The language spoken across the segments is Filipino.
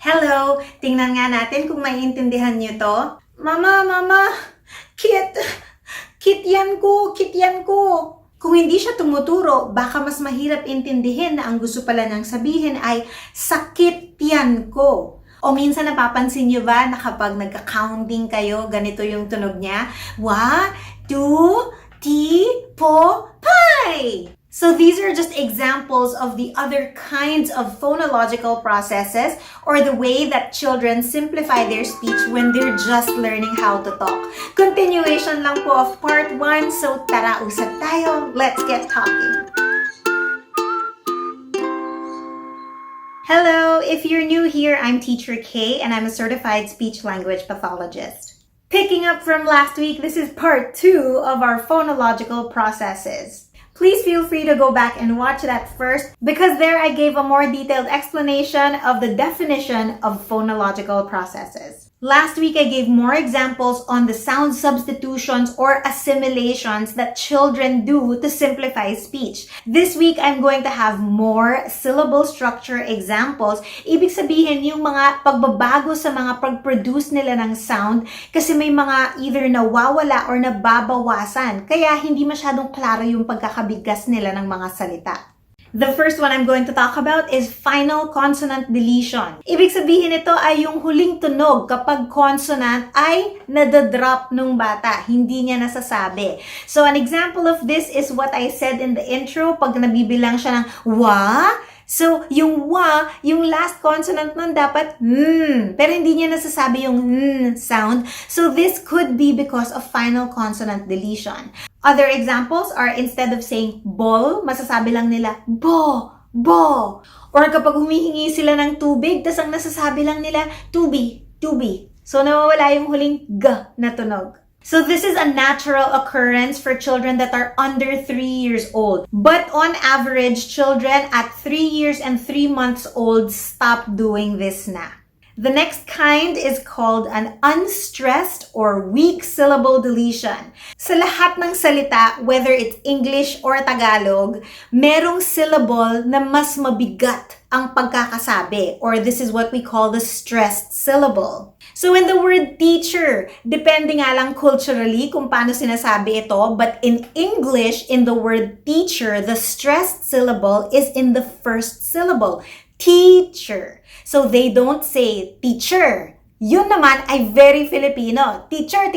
Hello! Tingnan nga natin kung maiintindihan niyo to. Mama! Kit yan ko! Kung hindi siya tumuturo, baka mas mahirap intindihin na ang gusto pala niyang sabihin ay sakit yan ko. O minsan napapansin niyo ba na kapag nagka-counting kayo, ganito yung tunog niya? 1, 2, 3, 4, 5! So these are just examples of the other kinds of phonological processes or the way that children simplify their speech when they're just learning how to talk. Continuation lang po of part 1, so tara usap tayo. Let's get talking. Hello, if you're new here, I'm Teacher Kaye and I'm a certified speech language pathologist. Picking up from last week, this is part 2 of our phonological processes. Please feel free to go back and watch that first because there I gave a more detailed explanation of the definition of phonological processes. Last week I gave more examples on the sound substitutions or assimilations that children do to simplify speech. This week I'm going to have more syllable structure examples. Ibig sabihin yung mga pagbabago sa mga pag-produce nila ng sound kasi may mga either nawawala or nababawasan kaya hindi masyadong klaro yung pagkakabigkas nila ng mga salita. The first one I'm going to talk about is final consonant deletion. Ibig sabihin ito ay yung huling tunog kapag consonant ay nadadrop nung bata, hindi niya nasasabi. So an example of this is what I said in the intro, pag nabibilang siya ng wa. So, yung wa, yung last consonant nun dapat pero hindi niya nasasabi yung sound. So, this could be because of final consonant deletion. Other examples are instead of saying ball, masasabi lang nila bo. Or kapag humihingi sila ng tubig, tas ang nasasabi lang nila tubi. So, nawawala yung huling g na tunog. So this is a natural occurrence for children that are under 3 years old. But on average, children at 3 years and 3 months old stop doing this na. The next kind is called an unstressed or weak syllable deletion. Sa lahat ng salita, whether it's English or Tagalog, merong syllable na mas mabigat ang pagkakasabi, or this is what we call the stressed syllable. So in the word teacher, depende nga lang culturally kung paano sinasabi ito, but in English, in the word teacher, the stressed syllable is in the first syllable, teacher. So they don't say teacher. Yun naman ay very Filipino. Teacher,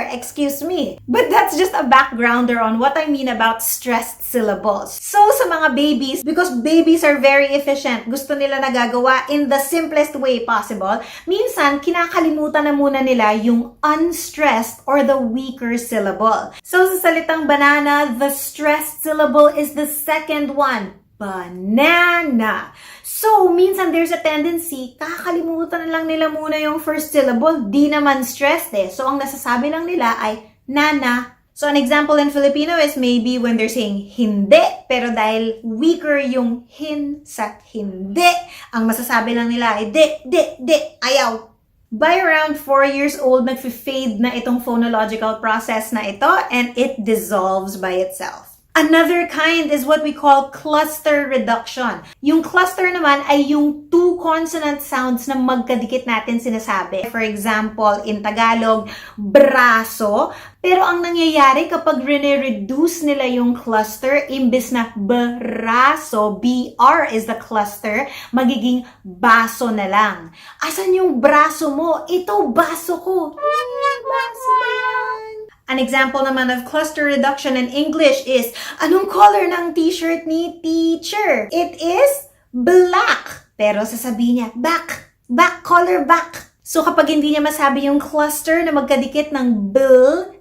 excuse me. But that's just a backgrounder on what I mean about stressed syllables. So sa mga babies, because babies are very efficient, gusto nila nagagawa in the simplest way possible, minsan kinakalimutan na muna nila yung unstressed or the weaker syllable. So sa salitang banana, the stressed syllable is the second one. Banana. So, minsan there's a tendency, kakalimutan na lang nila muna yung first syllable, di naman stressed eh. So, ang nasasabi lang nila ay nana. So, an example in Filipino is maybe when they're saying hindi, pero dahil weaker yung hin sa hindi, ang masasabi lang nila ay di, ayaw. By around 4 years old, nag-fade na itong phonological process na ito and it dissolves by itself. Another kind is what we call cluster reduction. Yung cluster naman ay yung two consonant sounds na magkadikit natin sinasabi. For example, in Tagalog, braso. Pero ang nangyayari kapag reduce nila yung cluster, imbes na braso, BR is the cluster, magiging baso na lang. Asan yung braso mo? Ito, baso ko. Baso yan. An example naman of cluster reduction in English is, anong color ng t-shirt ni teacher? It is black. Pero sasabihin niya, back, color back. So kapag hindi niya masabi yung cluster na magkadikit ng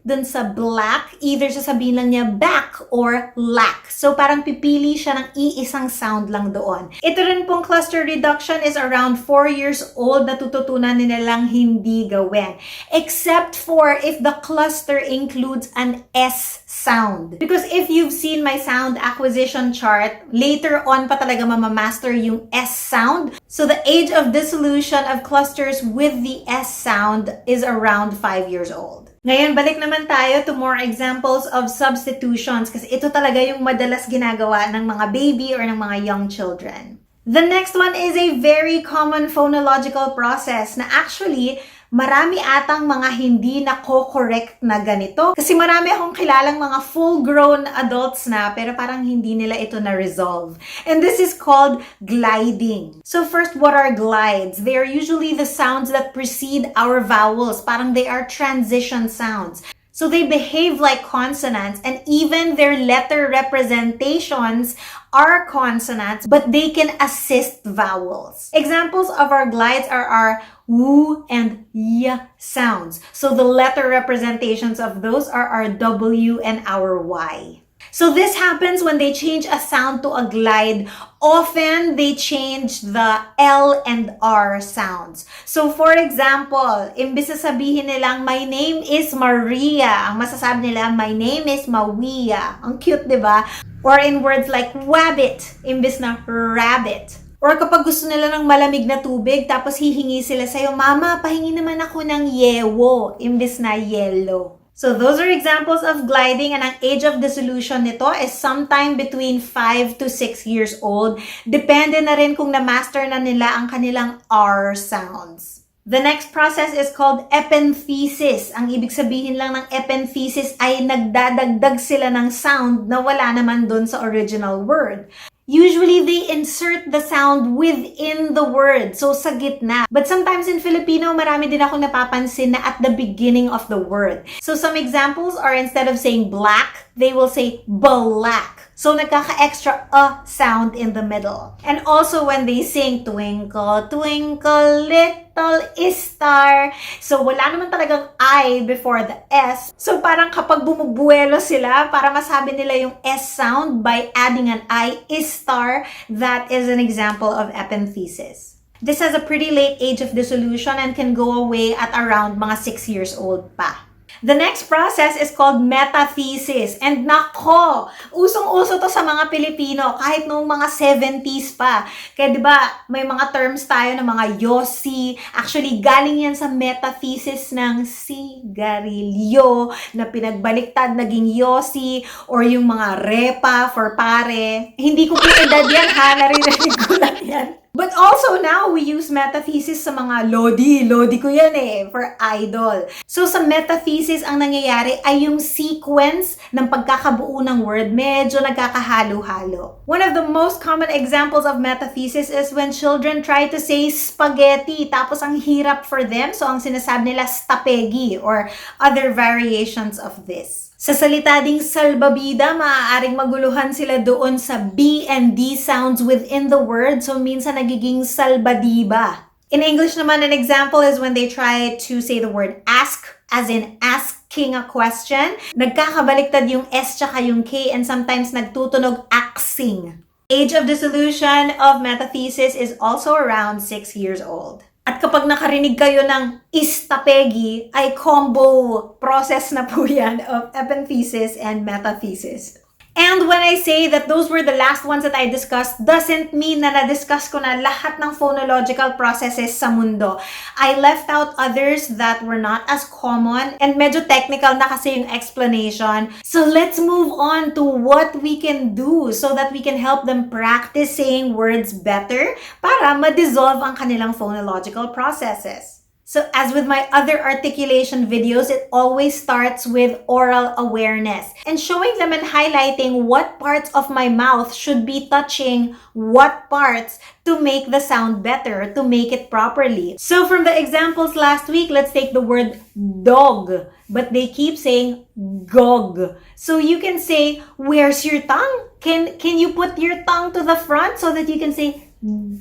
dun sa black, either sasabihin lang niya back or lack. So parang pipili siya ng iisang sound lang doon. Ito rin pong cluster reduction is around 4 years old na tututunan nila lang hindi gawin. Except for if the cluster includes an S sound. Because if you've seen my sound acquisition chart, later on pa talaga mamamaster yung S sound. So the age of dissolution of clusters with the S sound is around 5 years old. Ngayon, balik naman tayo to more examples of substitutions kasi ito talaga yung madalas ginagawa ng mga baby or ng mga young children. The next one is a very common phonological process na actually marami atang mga hindi nako-correct na ganito. Kasi marami akong kilalang mga full-grown adults na pero parang hindi nila ito na-resolve. And this is called gliding. So first, what are glides? They are usually the sounds that precede our vowels. Parang they are transition sounds. So they behave like consonants and even their letter representations are consonants, but they can assist vowels. Examples of our glides are our w and y sounds. So the letter representations of those are our w and our y. So this happens when they change a sound to a glide. Often, they change the L and R sounds. So for example, imbis na sabihin nilang, my name is Maria, ang masasabi nila, my name is Mawia. Ang cute, di ba? Or in words like wabbit, imbis na rabbit. Or kapag gusto nila ng malamig na tubig, tapos hihingi sila sa'yo, Mama, pahingi naman ako ng yewo, imbis na yellow. So those are examples of gliding, and ang age of dissolution nito is sometime between 5 to 6 years old. Depende na rin kung na-master na nila ang kanilang R sounds. The next process is called Epenthesis. Ang ibig sabihin lang ng Epenthesis ay nagdadagdag sila ng sound na wala naman dun sa original word. Usually, they insert the sound within the word, so sa gitna. But sometimes in Filipino, marami din akong napapansin na at the beginning of the word. So some examples are instead of saying black, they will say black. So nagkaka-extra sound in the middle. And also when they sing twinkle, twinkle, little star. So wala naman talagang I before the S. So parang kapag bumubuelo sila, para masabi nila yung S sound by adding an I star, that is an example of epenthesis. This has a pretty late age of dissolution and can go away at around mga 6 years old pa. The next process is called Metathesis. And nako, usong-uso to sa mga Pilipino kahit noong mga 70s pa. Kaya 'di ba, may mga terms tayo ng mga yosi. Actually, galing yan sa metathesis ng sigarilyo na pinagbaliktad naging yosi, or yung mga repa for pare. Hindi ko po edad yan ha, naririnig ko lang yan. But also now, we use metathesis sa mga lodi. Lodi ko yan for idol. So sa metathesis, ang nangyayari ay yung sequence ng pagkakabuo ng word medyo nagkakahalo-halo. One of the most common examples of metathesis is when children try to say spaghetti, tapos ang hirap for them, so ang sinasabi nila stapegi or other variations of this. Sa salita ding salbabida, maaaring maguluhan sila doon sa B and D sounds within the word. So, minsan nagiging salbadiba. In English naman, an example is when they try to say the word ask, as in asking a question. Nagkakabaliktad yung S tsaka yung K, and sometimes nagtutunog axing. Age of dissolution of metathesis is also around 6 years old. At kapag nakarinig kayo ng istapegi, ay combo process na po yan of epenthesis and metathesis. And when I say that those were the last ones that I discussed, doesn't mean na na-discuss ko na lahat ng phonological processes sa mundo. I left out others that were not as common, and medyo technical na kasi yung explanation. So let's move on to what we can do so that we can help them practice saying words better para ma-dissolve ang kanilang phonological processes. So as with my other articulation videos, it always starts with oral awareness and showing them and highlighting what parts of my mouth should be touching what parts to make the sound better, to make it properly. So from the examples last week, let's take the word dog, but they keep saying gog. So you can say, where's your tongue? Can you put your tongue to the front so that you can say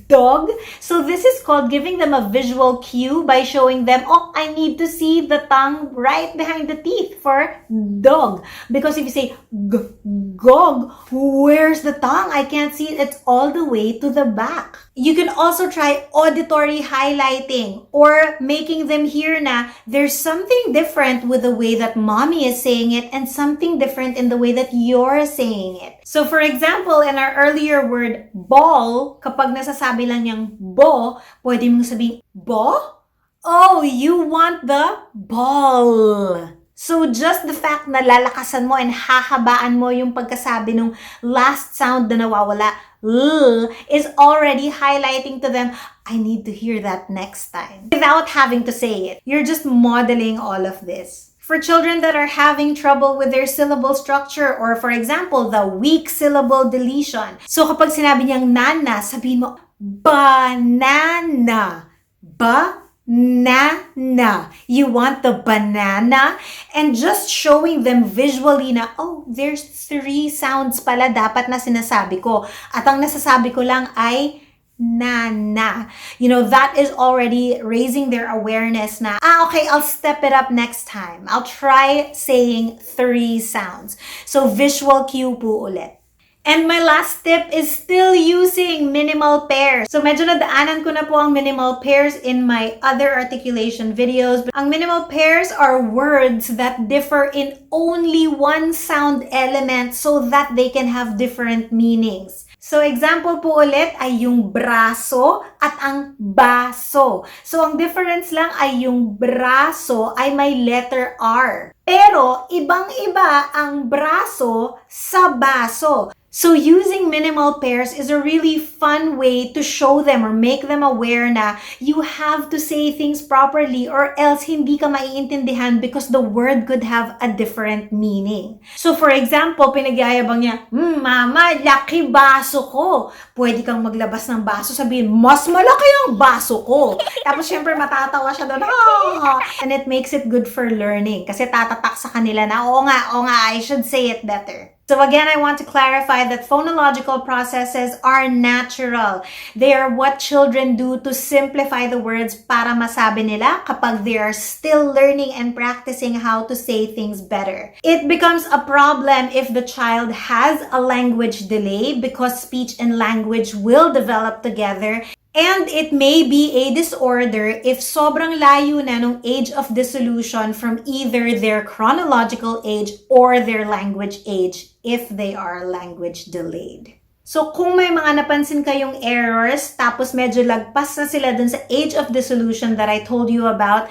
dog? So this is called giving them a visual cue by showing them, oh, I need to see the tongue right behind the teeth for dog. Because if you say gog, where's the tongue? I can't see it. It's all the way to the back. You can also try auditory highlighting or making them hear na there's something different with the way that mommy is saying it and something different in the way that you're saying it. So for example, in our earlier word ball, kapag nasasabi lang niyang bo, pwede mong sabihin, bo? Oh, you want the ball. So just the fact na lalakasan mo and hahabaan mo yung pagkasabi ng last sound na nawawala, is already highlighting to them, I need to hear that next time. Without having to say it. You're just modeling all of this. For children that are having trouble with their syllable structure, or for example, the weak syllable deletion. So kapag sinabi niyang nana, sabihin mo, banana. Banana. You want the banana? And just showing them visually na, oh, there's 3 sounds pala dapat na sinasabi ko. At ang nasasabi ko lang ay nana. You know, that is already raising their awareness na, okay, I'll step it up next time. I'll try saying 3 sounds. So visual cue po ulit. And my last tip is still using minimal pairs. So medyo nadaanan ko na po ang minimal pairs in my other articulation videos. But ang minimal pairs are words that differ in only one sound element so that they can have different meanings. So example po ulit ay yung braso at ang baso. So ang difference lang ay yung braso ay may letter R. Pero ibang-iba ang braso sa baso. So using minimal pairs is a really fun way to show them or make them aware na you have to say things properly or else hindi ka maiintindihan because the word could have a different meaning. So for example, pinagyayabang niya, mama, laki baso ko. Pwede kang maglabas ng baso, sabihin, mas malaki ang baso ko. Tapos syempre matatawa siya doon, and it makes it good for learning kasi tatatak sa kanila na, oo nga, I should say it better. So again, I want to clarify that phonological processes are natural. They are what children do to simplify the words para masabi nila kapag they are still learning and practicing how to say things better. It becomes a problem if the child has a language delay because speech and language will develop together. And it may be a disorder if sobrang layo na nung age of dissolution from either their chronological age or their language age if they are language delayed. So kung may mga napansin kayong errors tapos medyo lagpas na sila dun sa age of dissolution that I told you about,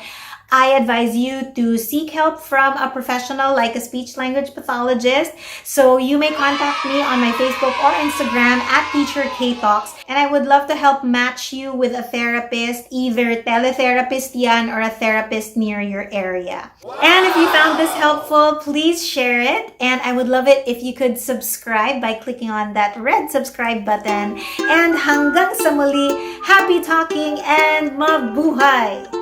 I advise you to seek help from a professional like a speech language pathologist. So you may contact me on my Facebook or Instagram at Teacher Kaye Talks, and I would love to help match you with a therapist, either teletherapist yan or a therapist near your area. And if you found this helpful, please share it, and I would love it if you could subscribe by clicking on that red subscribe button. And hanggang sa muli, happy talking and mabuhay!